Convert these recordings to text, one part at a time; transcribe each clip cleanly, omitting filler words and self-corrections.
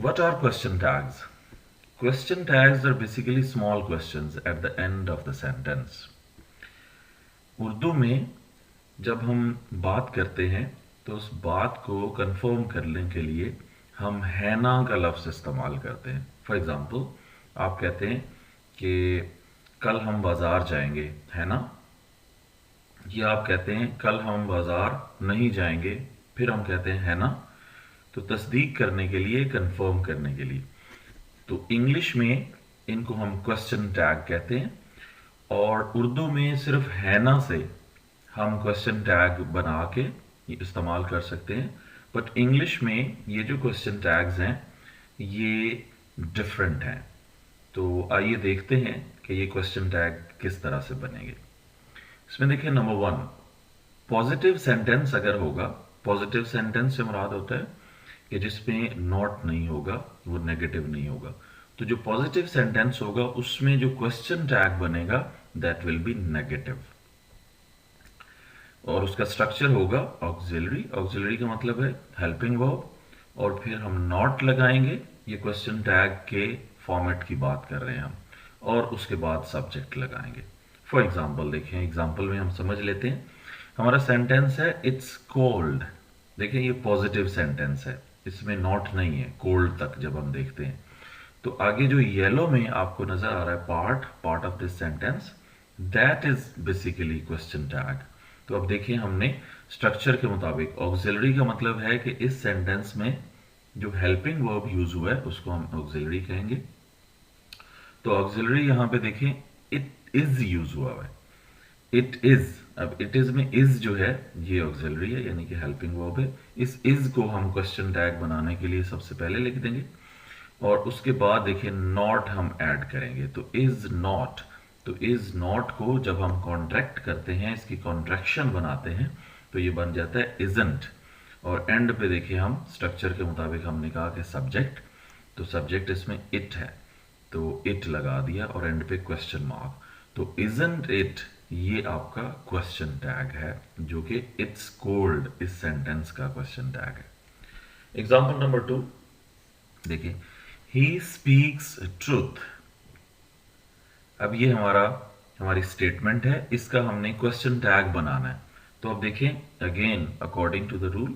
What are question tags? Question tags are basically small questions at the end of the sentence. Urdu में जब हम बात करते हैं तो उस बात को कंफर्म करने के लिए हम है ना का लफ्ज़ इस्तेमाल करते हैं. फॉर एग्ज़ाम्पल आप कहते हैं कि कल हम बाज़ार जाएंगे, है ना. या आप कहते हैं कल हम बाज़ार नहीं जाएंगे, फिर हम कहते हैं है ना. तो तस्दीक करने के लिए, कंफर्म करने के लिए. तो इंग्लिश में इनको हम क्वेश्चन टैग कहते हैं और उर्दू में सिर्फ है ना से हम क्वेश्चन टैग बना के ये इस्तेमाल कर सकते हैं. बट इंग्लिश में ये जो क्वेश्चन टैग्स हैं ये डिफरेंट हैं. तो आइए देखते हैं कि ये क्वेश्चन टैग किस तरह से बनेंगे. इसमें देखिए नंबर 1, पॉजिटिव सेंटेंस अगर होगा, पॉजिटिव सेंटेंस से मुराद होता है कि जिसमें नॉट नहीं होगा, वो नेगेटिव नहीं होगा. तो जो पॉजिटिव सेंटेंस होगा उसमें जो क्वेश्चन टैग बनेगा दैट विल बी नेगेटिव और उसका स्ट्रक्चर होगा ऑक्सिलरी. ऑक्सिलरी का मतलब है हेल्पिंग वर्ब और फिर हम नॉट लगाएंगे. ये क्वेश्चन टैग के फॉर्मेट की बात कर रहे हैं हम. और उसके बाद सब्जेक्ट लगाएंगे. फॉर एग्जाम्पल देखें, एग्जाम्पल में हम समझ लेते हैं. हमारा सेंटेंस है इट्स कोल्ड. देखिए ये पॉजिटिव सेंटेंस है, इसमें नॉट नहीं है कोल्ड तक जब हम देखते हैं. तो आगे जो येलो में आपको नजर आ रहा है part of this sentence, that is basically question tag. तो अब देखिए हमने स्ट्रक्चर के मुताबिक, ऑक्सिलरी का मतलब है कि इस सेंटेंस में जो हेल्पिंग वर्ब यूज हुआ है उसको हम ऑक्सिलरी कहेंगे. तो ऑक्सिलरी यहां पे देखें इट इज यूज हुआ है, इट इज. अब इट इज में इज जो है ये ऑक्सिलरी है यानी कि हेल्पिंग वर्ब है. इस इज को हम क्वेश्चन टैग बनाने के लिए सबसे पहले लिख देंगे और उसके बाद देखिए नॉट हम ऐड करेंगे. तो इज नॉट, तो इज नॉट को जब हम कॉन्ट्रैक्ट करते हैं, इसकी कॉन्ट्रैक्शन बनाते हैं तो ये बन जाता है इजंट. और एंड पे देखिए हम स्ट्रक्चर के मुताबिक हमने कहा कि सब्जेक्ट, तो सब्जेक्ट इसमें इट है तो इट लगा दिया और एंड पे क्वेश्चन मार्क. तो इजंट इट ये आपका क्वेश्चन टैग है जो कि इट्स कोल्ड इस सेंटेंस का क्वेश्चन टैग है. एग्जाम्पल नंबर 2 देखिए, ही स्पीक्स ट्रूथ. अब ये हमारी स्टेटमेंट है, इसका हमने क्वेश्चन टैग बनाना है. तो अब देखें again according to the rule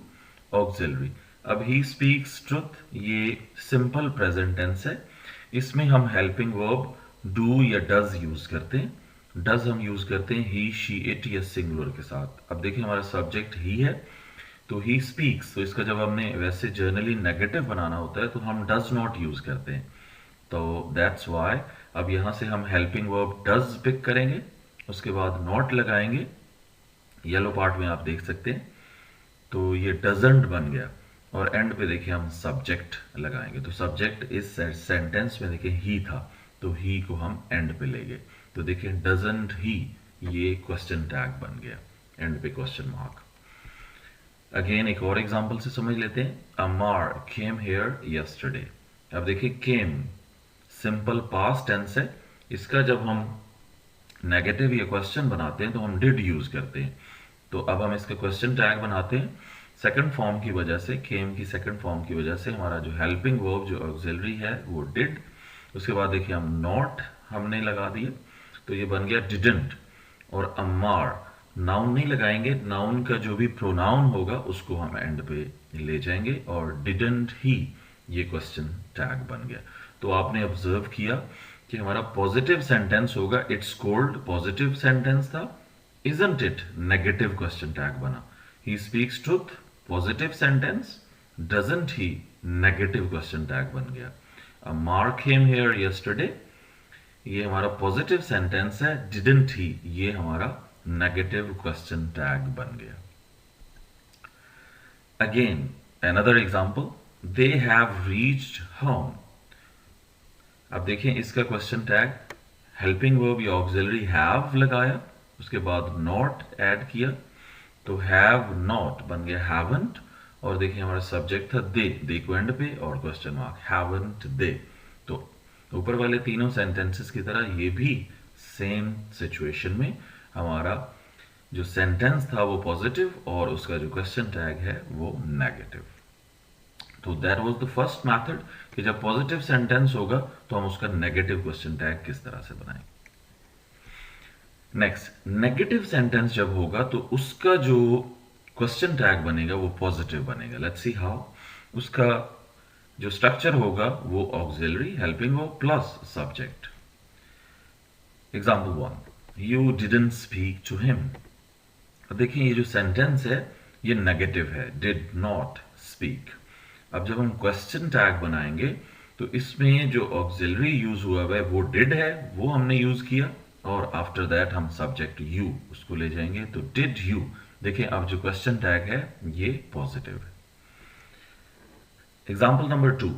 auxiliary. अब ही स्पीक्स ट्रूथ ये सिंपल प्रेजेंट टेंस है. इसमें हम हेल्पिंग वर्ब डू या डज यूज करते हैं. डज हम यूज करते हैं ही, शी, इट या सिंगुलर के साथ. अब देखिए हमारा सब्जेक्ट ही है तो ही स्पीक्स, तो इसका जब हमने वैसे जर्नली नेगेटिव बनाना होता है तो हम डज नॉट यूज करते हैं. तो दैट्स वाई अब यहां से हम हेल्पिंग वर्ब डज पिक करेंगे, उसके बाद नॉट लगाएंगे. येलो पार्ट में आप देख सकते हैं तो ये डजंट बन गया और एंड पे देखिए हम सब्जेक्ट लगाएंगे. तो सब्जेक्ट इस सेंटेंस में देखिए ही था तो ही को हम एंड पे ले गए. तो देखिए डजंट ही ये क्वेश्चन टैग बन गया, एंड पे क्वेश्चन मार्क. अगेन एक और एग्जांपल से समझ लेते हैं. अमार केम हियर यस्टरडे. अब देखिए केम सिंपल पास्ट टेंस है. इसका जब हम नेगेटिव या क्वेश्चन बनाते हैं तो हम डिड यूज करते हैं. तो अब हम इसका क्वेश्चन टैग बनाते हैं सेकंड फॉर्म की वजह से, केम की सेकंड फॉर्म की वजह से. हमारा जो हेल्पिंग वर्ब जो ऑक्सिलरी है वो डिड. उसके बाद देखिए हम नॉट हमने लगा दिए तो ये बन गया डिडंट. और अमार नाउन नहीं लगाएंगे, नाउन का जो भी प्रोनाउन होगा उसको हम एंड पे ले जाएंगे और डिडंट ही ये क्वेश्चन टैग बन गया. तो आपने ऑब्जर्व किया कि हमारा पॉजिटिव सेंटेंस होगा इट्स कोल्ड, पॉजिटिव सेंटेंस था. Isn't it negative question tag बना. He speaks truth positive sentence, doesn't he negative question tag बन गया. अमार केम हियर यस्टरडे ये हमारा पॉजिटिव सेंटेंस है, डिडंट ही ये हमारा नेगेटिव क्वेश्चन टैग बन गया. Again another example, they have reached home. अब देखें इसका क्वेश्चन टैग हेल्पिंग वर्ब या ऑक्सिलरी हैव लगाया, उसके बाद नॉट ऐड किया तो हैव नॉट बन गया हैवंट. और देखिए हमारा सब्जेक्ट था दे को एंड पे और क्वेश्चन मार्क हैवंट दे. तो ऊपर वाले तीनों सेंटेंसेस की तरह ये भी सेम सिचुएशन में हमारा जो सेंटेंस था वो पॉजिटिव और उसका जो क्वेश्चन टैग है वो नेगेटिव. तो that was the first method कि जब पॉजिटिव सेंटेंस होगा तो हम उसका नेगेटिव क्वेश्चन टैग किस तरह से बनाएंगे। नेक्स्ट, नेगेटिव सेंटेंस जब होगा तो उसका जो क्वेश्चन टैग बनेगा वो पॉजिटिव बनेगा। Let's see how. उसका जो स्ट्रक्चर होगा वो auxiliary, helping verb plus subject. Example 1, you didn't speak to him. देखिए ये जो सेंटेंस है ये नेगेटिव है, डिड नॉट स्पीक। अब जब हम क्वेश्चन टैग बनाएंगे तो इसमें जो ऑक्सिलरी यूज हुआ है वो डिड है, वो हमने यूज किया, और आफ्टर दैट हम सब्जेक्ट यू उसको ले जाएंगे, तो डिड यू। देखिए अब जो क्वेश्चन टैग है ये पॉजिटिव है। Example number 2,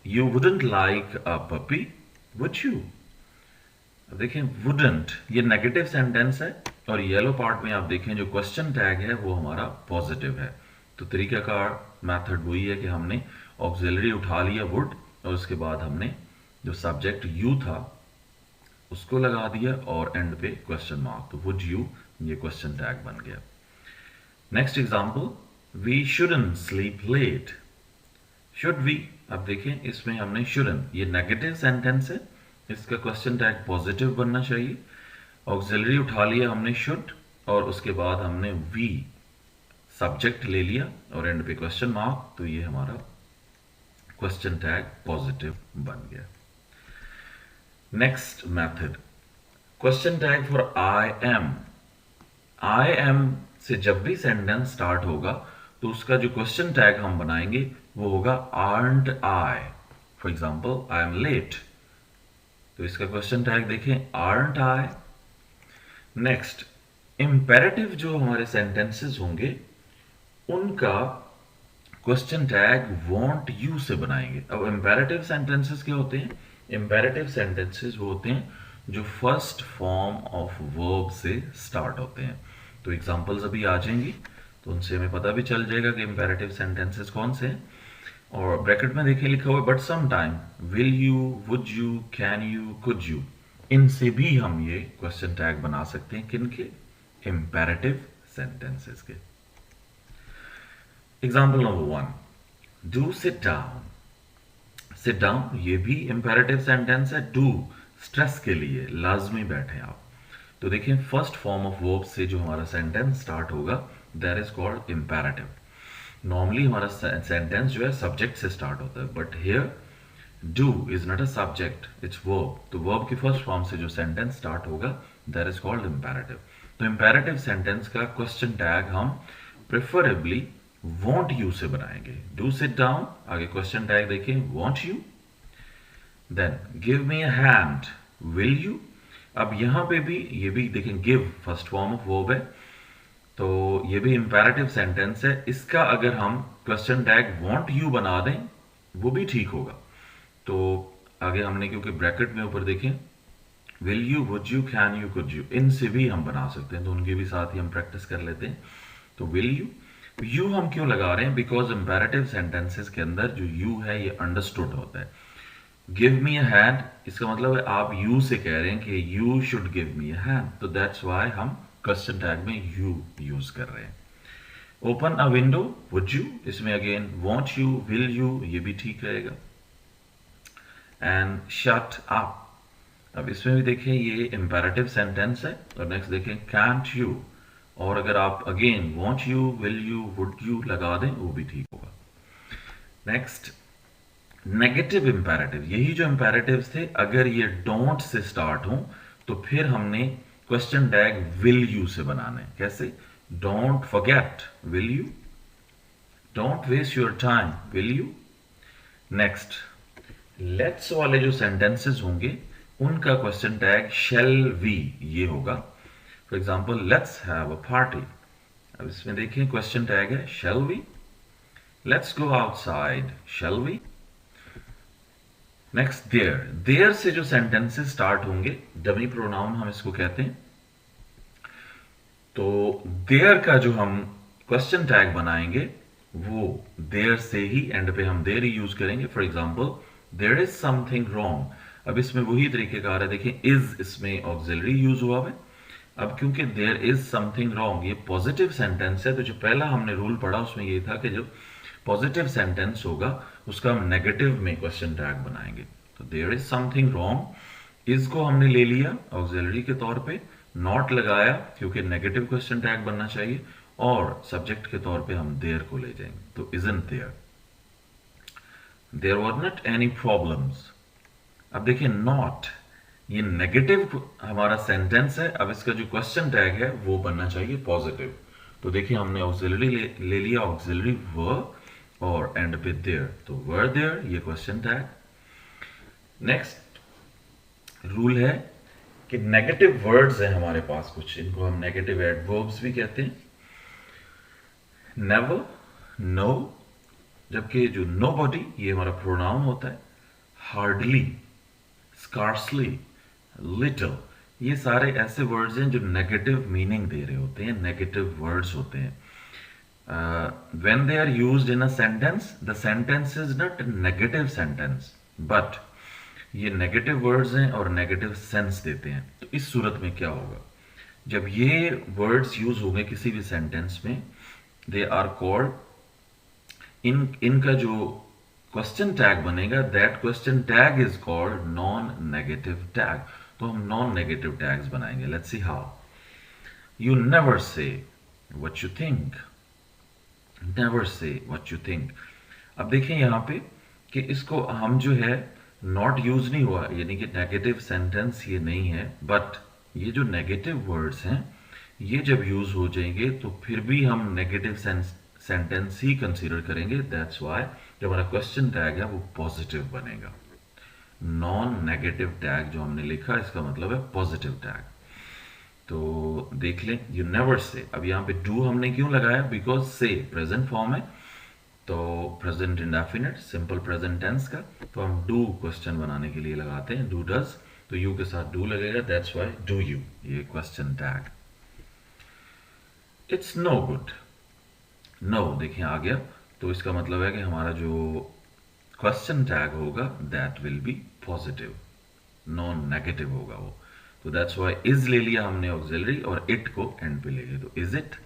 you wouldn't like a puppy, would you. देखें वुडंट ये नेगेटिव सेंटेंस है, और येलो पार्ट में आप देखें जो क्वेश्चन टैग है वो हमारा पॉजिटिव है। तो तरीकाकार मेथड वही है कि हमने ऑक्सिलरी उठा लिया वुड, और उसके बाद हमने जो सब्जेक्ट यू था उसको लगा दिया, और एंड पे क्वेश्चन मार्क, तो वुड यू ये क्वेश्चन टैग बन गया। Next example, we shouldn't sleep late, should we. अब देखें इसमें हमने शुडंट, ये नेगेटिव सेंटेंस है, इसका क्वेश्चन टैग पॉजिटिव बनना चाहिए। ऑक्सिलरी उठा लिया हमने शुड, और उसके बाद हमने वी सब्जेक्ट ले लिया, और एंड पे क्वेश्चन मार्क, तो ये हमारा क्वेश्चन टैग पॉजिटिव बन गया। Next method, question tag for I am. I am से जब भी सेंटेंस स्टार्ट होगा तो उसका जो क्वेश्चन टैग हम बनाएंगे वो होगा aren't I. For example I am late, तो इसका क्वेश्चन टैग देखें आर्नट आई। नेक्स्ट, इंपेरेटिव जो हमारे सेंटेंसेस होंगे उनका क्वेश्चन टैग वॉन्ट यू से बनाएंगे। अब इंपेरेटिव सेंटेंसेस क्या होते हैं? इंपेरेटिव सेंटेंसेस वो होते हैं जो फर्स्ट फॉर्म ऑफ वर्ब से स्टार्ट होते हैं। तो एग्जांपल्स अभी आ जाएंगी तो उनसे हमें पता भी चल जाएगा कि इंपेरेटिव सेंटेंसेस कौन से हैं। और ब्रैकेट में देखिए लिखा हुआ है but some time, will you, would you, can you, could you, इनसे भी हम ये क्वेश्चन टैग बना सकते हैं। किनके? इंपेरेटिव सेंटेंसेस के। Example number 1, do sit down. Sit down ये भी इंपेरेटिव सेंटेंस है। डू स्ट्रेस के लिए, लाजमी बैठे आप। तो देखिए फर्स्ट फॉर्म ऑफ वर्ब से जो हमारा सेंटेंस स्टार्ट होगा that is called imperative. Normally हमारा सेंटेंस जो है सब्जेक्ट से स्टार्ट होता है, but here do is not a subject, it's verb. तो वर्ब की फर्स्ट फॉर्म से जो सेंटेंस स्टार्ट होगा दैट इज कॉल्ड इंपेरेटिव। तो इंपेरेटिव सेंटेंस का क्वेश्चन टैग हम प्रेफरेबली वॉन्ट यू से बनाएंगे। डू सिट डाउन, आगे क्वेश्चन टैग देखिए won't you. Then give me a hand, will you. अब यहां पे भी ये भी देखें give first form of verb है, तो ये भी इंपेरेटिव सेंटेंस है। इसका अगर हम क्वेश्चन टैग वॉन्ट यू बना दें वो भी ठीक होगा। तो आगे हमने क्योंकि ब्रैकेट में ऊपर देखें will you, would you, can you, could you, इनसे भी हम बना सकते हैं, तो उनके भी साथ ही हम प्रैक्टिस कर लेते हैं। तो विल यू, यू हम क्यों लगा रहे हैं? बिकॉज इंपेरेटिव सेंटेंसेस के अंदर जो यू है ये अंडरस्टूड होता है। गिव मी अ हैंड, इसका मतलब है आप यू से कह रहे हैं कि you should give me a hand, तो दैट्स व्हाई हम क्वेश्चन टैग में यू यूज कर रहे हैं। Open a window, would you, इसमें again won't you, will you, ये भी ठीक रहेगा। एंड शट अप, अब इसमें भी देखें ये इंपेरेटिव सेंटेंस है। और नेक्स्ट देखें कैंट यू, और अगर आप again won't you, will you, would you लगा दें वो भी ठीक होगा। नेक्स्ट नेगेटिव इंपेरेटिव, यही जो इंपेरेटिव्स थे अगर ये डोंट से स्टार्ट हो तो फिर हमने क्वेश्चन टैग विल यू से बनाने। कैसे? Don't forget, will you. Don't waste your time, will you. Next let's वाले जो सेंटेंसेस होंगे उनका क्वेश्चन टैग शैल वी ये होगा। For example let's have a party, अब इसमें देखिए क्वेश्चन टैग है shall we. Let's go outside, shall we. Next there, there से जो सेंटेंसेस स्टार्ट होंगे डमी प्रोनाउन हम इसको कहते हैं, तो देयर का जो हम क्वेश्चन टैग बनाएंगे वो देयर से ही एंड पे हम देयर ही यूज करेंगे। For example there is something wrong, अब इसमें वही तरीकेकार है, देखिए इज इसमें ऑक्सिलरी यूज हुआ है। अब क्योंकि देयर इज समथिंग रॉन्ग ये पॉजिटिव सेंटेंस है, तो जो पहला हमने रूल पढ़ा उसमें ये था कि जो पॉजिटिव सेंटेंस होगा उसका हम नेगेटिव में क्वेश्चन टैग बनाएंगे। तो देयर इज समथिंग रॉन्ग, इसको हमने ले लिया ऑक्सिलरी के तौर पे, नॉट लगाया क्योंकि नेगेटिव क्वेश्चन टैग बनना चाहिए, और सब्जेक्ट के तौर पे हम देयर को ले जाएंगे। तो isn't there, there were not any problems. अब देखिए नॉट, ये नेगेटिव हमारा सेंटेंस है, अब इसका जो क्वेश्चन टैग है वो बनना चाहिए पॉजिटिव। तो देखिए हमने ऑक्सिलरी ले लिया, ऑक्सिलरी वर और एंड पे देयर, तो वर देयर ये क्वेश्चन टैग। नेक्स्ट रूल है कि नेगेटिव वर्ड्स हैं हमारे पास कुछ, इनको हम नेगेटिव एडवर्ब्स भी कहते हैं। नेवर, नो, जबकि जो नोबडी ये हमारा प्रोनाउन होता है। हार्डली, स्कार्सली, लिटिल, ये सारे ऐसे वर्ड्स हैं जो नेगेटिव मीनिंग दे रहे होते हैं, नेगेटिव वर्ड्स होते हैं। When they are used in a sentence, the sentence is not a negative sentence, but ये नेगेटिव वर्ड्स हैं और नेगेटिव सेंस देते हैं। तो इस सूरत में क्या होगा, जब ये वर्ड्स यूज होंगे किसी भी सेंटेंस में, दे आर कॉल्ड, इनका जो क्वेश्चन टैग बनेगा, that question tag is called non negative tag. तो हम नॉन नेगेटिव टैग्स बनाएंगे। Let's see how. You never say what you think, never say what you think. अब देखिए यहां पे कि इसको हम जो है नॉट यूज नहीं हुआ, यानी कि नेगेटिव सेंटेंस ये नहीं है, बट ये जो नेगेटिव वर्ड्स हैं ये जब यूज हो जाएंगे तो फिर भी हम नेगेटिव सेंटेंस ही कंसीडर करेंगे। दैट्स व्हाई जो हमारा क्वेश्चन टैग है वो पॉजिटिव बनेगा। नॉन नेगेटिव टैग जो हमने लिखा इसका मतलब है पॉजिटिव टैग। तो देख लें, यू नेवर से, अब यहाँ पे डू हमने क्यों लगाया, बिकॉज से प्रेजेंट फॉर्म है, तो present indefinite simple present tense का, तो हम डू क्वेश्चन बनाने के लिए लगाते हैं, डू डज, तो यू के साथ डू लगेगा, दैट्स व्हाई डू यू ये question tag. It's no good, no देखिए आ गया, तो इसका मतलब है कि हमारा जो क्वेश्चन टैग होगा that will be positive, non negative होगा वो। तो दैट्स व्हाई इज ले लिया हमने ऑक्सिलरी और इट को एंड पे ले लिया, तो इज इट।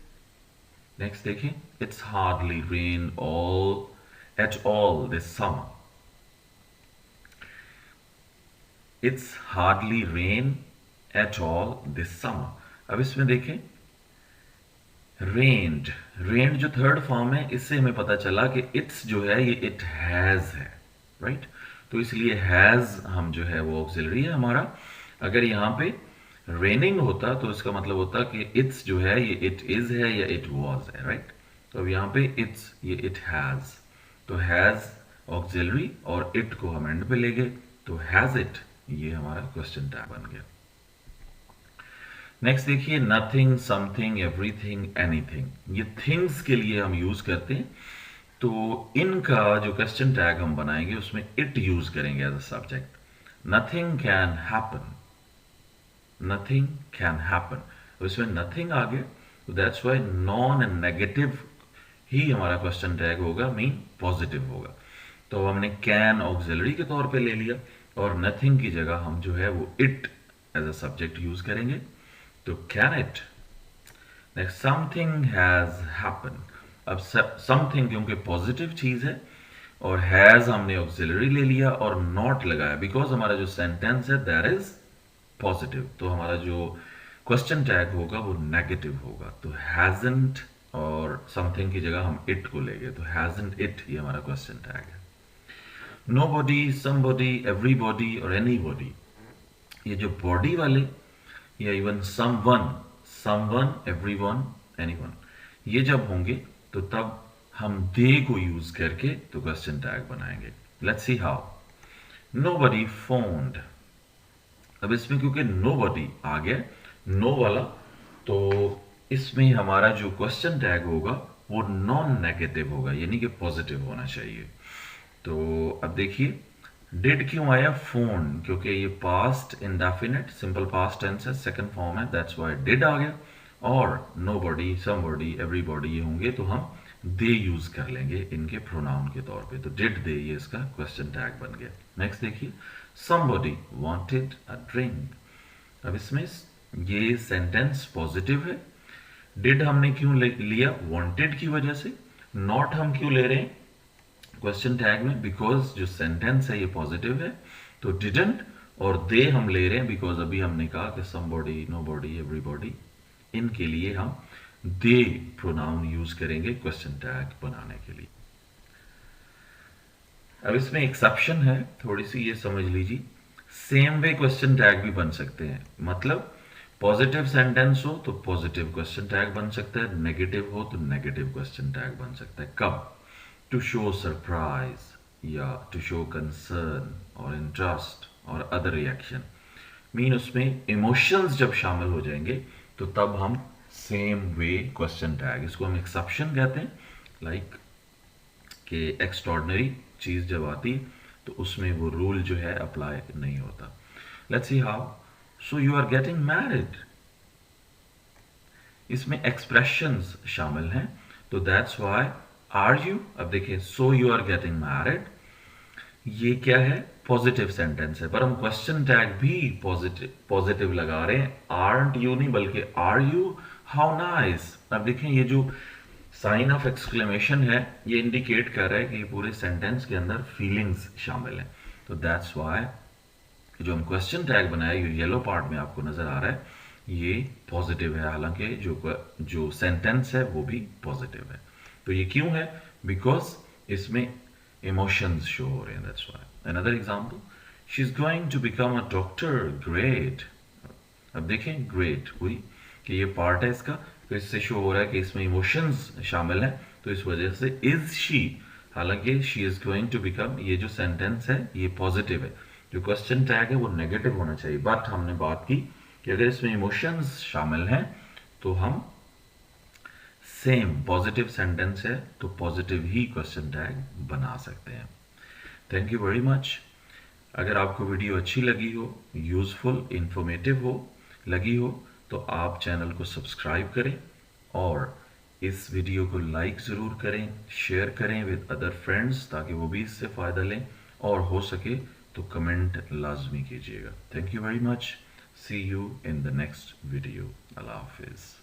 नेक्स्ट देखिए, it's hardly rain all at all this summer, it's hardly rain at all this summer. अब इसमें देखें रेन्ड, रेन्ड जो थर्ड फॉर्म है, इससे हमें पता चला कि इट्स जो है ये इट हैज है, राइट। तो इसलिए हैज हम जो है वो ऑक्सिलरी है हमारा। अगर यहाँ पे रेनिंग होता तो इसका मतलब होता कि इट्स जो है ये इट इज है या इट वाज है, राइट। तो अब यहाँ पे इट्स ये इट हैज, तो हैज ऑक्सिलरी और इट को हम एंड पे ले गए, तो हैज इट ये हमारा क्वेश्चन टैग बन गया। नेक्स्ट देखिए, नथिंग, समथिंग, एवरीथिंग, एनीथिंग, ये थिंग्स के लिए हम यूज करते हैं। तो इनका जो क्वेश्चन टैग हम बनाएंगे उसमें इट यूज करेंगे as a subject. Nothing can happen, nothing can happen, तो इसमें नथिंग आ गया, तो that's why non and negative ही हमारा क्वेश्चन टैग होगा, मीन पॉजिटिव होगा। तो हमने कैन ऑक्सिलरी के तौर पे ले लिया और नथिंग की जगह हम जो है वो it as a subject use करेंगे, तो can it. Next, something has happen. अब समथिंग क्योंकि पॉजिटिव चीज है और हैज हमने ऑक्सिलरी ले लिया और नॉट लगाया, बिकॉज हमारा जो सेंटेंस है दैट इज पॉजिटिव, तो हमारा जो क्वेश्चन टैग होगा वो नेगेटिव होगा। तो हैजंट और समथिंग की जगह हम इट को ले गए, तो हैजंट इट ये हमारा क्वेश्चन टैग है। नोबडी, समबडी, एवरीबॉडी और एनीबॉडी, ये जो बॉडी वाले या even someone, someone, everyone, anyone, ये जब होंगे तो तब हम दे को यूज करके तो क्वेश्चन टैग बनाएंगे। Let's see how. Nobody found, अब इसमें क्योंकि नोबडी आ गया नो वाला, तो इसमें हमारा जो क्वेश्चन टैग होगा वो नॉन नेगेटिव होगा, यानी कि पॉजिटिव होना चाहिए। तो अब देखिए डिड क्यों आया, फोन, क्योंकि ये past indefinite simple past tense है, सेकंड फॉर्म है, दैट्स व्हाई डिड आ गया। और नोबडी, समबडी, एवरीबॉडी ये होंगे तो हम दे यूज कर लेंगे इनके प्रोनाउन के तौर पे, तो डिड दे ये इसका क्वेश्चन टैग बन गया। नेक्स्ट देखिए, समबडी वांटेड अ ड्रिंक, अब इसमें ये सेंटेंस पॉजिटिव है। डिड हमने क्यों लिया, वांटेड की वजह से। नॉट हम क्यों ले रहे हैं, क्वेश्चन टैग में बिकॉज जो सेंटेंस है ये पॉजिटिव है, तो डिडंट और दे हम ले रहे हैं बिकॉज अभी हमने कहा कि समबॉडी, नोबॉडी, एवरीबॉडी, इनके लिए हम दे प्रोनाउन यूज करेंगे क्वेश्चन टैग बनाने के लिए। अब इसमें एक्सेप्शन है, थोड़ी सी ये समझ लीजिए। सेम वे क्वेश्चन टैग भी बन सकते हैं, मतलब पॉजिटिव सेंटेंस हो तो पॉजिटिव क्वेश्चन टैग बन सकता है, नेगेटिव हो तो नेगेटिव क्वेश्चन टैग बन सकता है। कब? टू शो सरप्राइज या टू शो कंसर्न और इंटरेस्ट और अदर रिएक्शन, मीन उसमें इमोशंस जब शामिल हो जाएंगे तो तब हम सेम वे क्वेश्चन टैग, इसको हम एक्सेप्शन कहते हैं। लाइक कि एक्स्ट्रॉर्डनरी चीज जब आती तो उसमें वो रूल जो है अप्लाई नहीं होता। Let's see how. So you are getting married, इसमें एक्सप्रेशंस शामिल हैं, तो दैट्स व्हाई आर यू। अब देखिए, so you are getting married, ये क्या है? पॉजिटिव सेंटेंस है, पर हम क्वेश्चन टैग भी पॉजिटिव लगा रहे हैं, आर्ट यू नहीं बल्कि आर यू, हाउ नाइस। अब देखें, ये जो साइन ऑफ एक्सक्लेमेशन है ये इंडिकेट कर रहा है कि पूरे सेंटेंस के अंदर फीलिंग्स शामिल हैं, तो दैट्स व्हाई जो हम क्वेश्चन टैग बनाया, ये येलो पार्ट में आपको नजर आ रहा है, ये पॉजिटिव है, हालांकि जो सेंटेंस है वो भी पॉजिटिव है। तो ये क्यों है? बिकॉज इसमें इमोशंस शो हो रहे हैं, that's why. Another example, she is going to become a doctor, great. अब देखें, ग्रेट हुई कि ये पार्ट है इसका, तो इससे शो हो रहा है कि इसमें इमोशंस शामिल हैं, तो इस वजह से इज शी, हालांकि she is going to become, ये जो सेंटेंस है ये पॉजिटिव है, जो क्वेश्चन टैग है वो नेगेटिव होना चाहिए। बट हमने बात की कि अगर इसमें इमोशंस शामिल हैं तो हम सेम पॉजिटिव सेंटेंस है तो पॉजिटिव ही क्वेश्चन टैग बना सकते हैं। Thank you very much. अगर आपको वीडियो अच्छी लगी हो, यूजफुल, इंफॉर्मेटिव हो लगी हो, तो आप चैनल को सब्सक्राइब करें और इस वीडियो को लाइक ज़रूर करें, शेयर करें विद अदर फ्रेंड्स ताकि वो भी इससे फ़ायदा लें, और हो सके तो कमेंट लाजमी कीजिएगा। Thank you very much. See you in the next video. अल्लाह हाफिज़।